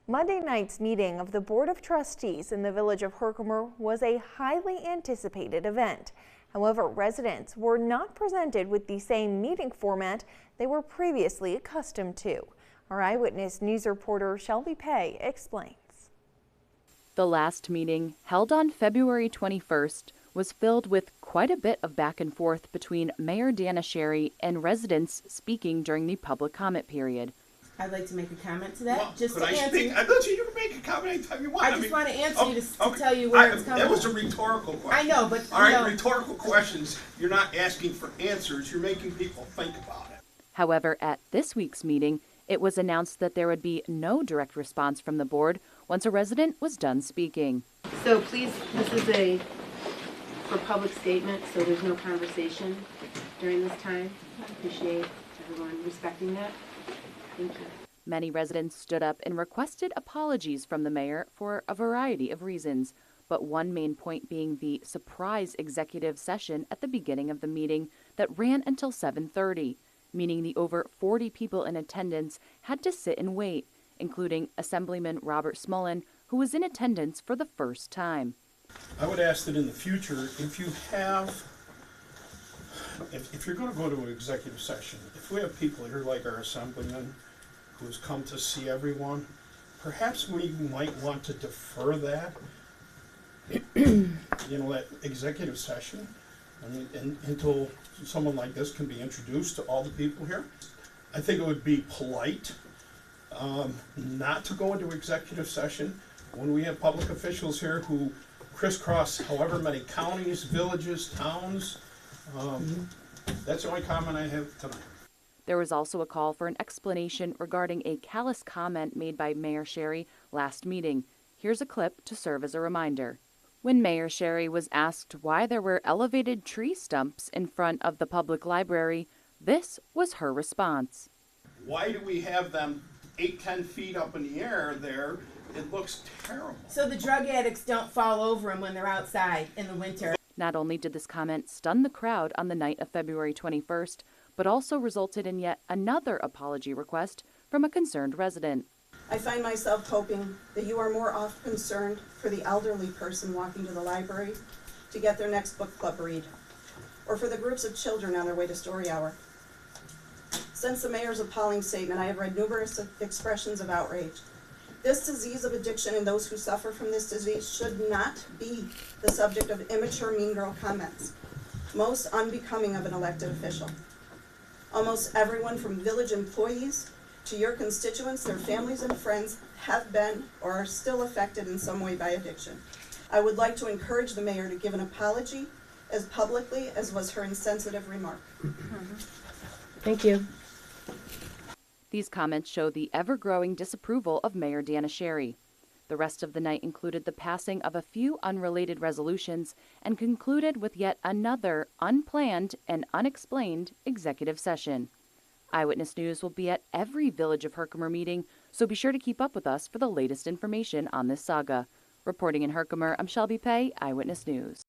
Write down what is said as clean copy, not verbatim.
Monday night's meeting of the Board of Trustees in the Village of Herkimer was a highly anticipated event. However, residents were not presented with the same meeting format they were previously accustomed to. Our Eyewitness News reporter Shelby Pay explains. The last meeting, held on February 21st, was filled with quite a bit of back and forth between Mayor Dana Sherry and residents speaking during the public comment period. I'd like to make a comment to that. Well, just could to I answer. speak? I thought you could make a comment anytime you want. I just want to answer you to tell you where it's coming That was a from. rhetorical question. I know, but all right, rhetorical questions. You're not asking for answers. You're making people think about it. However, at this week's meeting, it was announced that there would be no direct response from the board once a resident was done speaking. So please, this is for public statement, so there's no conversation during this time. I appreciate everyone respecting that. Thank you. Many residents stood up and requested apologies from the mayor for a variety of reasons, but one main point being the surprise executive session at the beginning of the meeting that ran until 7:30, meaning the over 40 people in attendance had to sit and wait, including Assemblyman Robert Smullen, who was in attendance for the first time. I would ask that in the future, if you're going to go to an executive session, if we have people here like our assemblyman who's come to see everyone, perhaps we might want to defer that, that executive session, until someone like this can be introduced to all the people here. I think it would be polite not to go into executive session when we have public officials here who crisscross however many counties, villages, towns. That's the only comment I have tonight. There was also a call for an explanation regarding a callous comment made by Mayor Sherry last meeting. Here's a clip to serve as a reminder. When Mayor Sherry was asked why there were elevated tree stumps in front of the public library, this was her response. Why do we have them 8-10 feet up in the air there? It looks terrible. So the drug addicts don't fall over them when they're outside in the winter. Not only did this comment stun the crowd on the night of February 21st, but also resulted in yet another apology request from a concerned resident. I find myself hoping that you are more often concerned for the elderly person walking to the library to get their next book club read, or for the groups of children on their way to story hour. Since the mayor's appalling statement, I have read numerous expressions of outrage. This disease of addiction and those who suffer from this disease should not be the subject of immature mean girl comments, most unbecoming of an elected official. Almost everyone from village employees to your constituents, their families and friends have been or are still affected in some way by addiction. I would like to encourage the mayor to give an apology as publicly as was her insensitive remark. Thank you. These comments show the ever-growing disapproval of Mayor Dana Sherry. The rest of the night included the passing of a few unrelated resolutions and concluded with yet another unplanned and unexplained executive session. Eyewitness News will be at every Village of Herkimer meeting, so be sure to keep up with us for the latest information on this saga. Reporting in Herkimer, I'm Shelby Pay, Eyewitness News.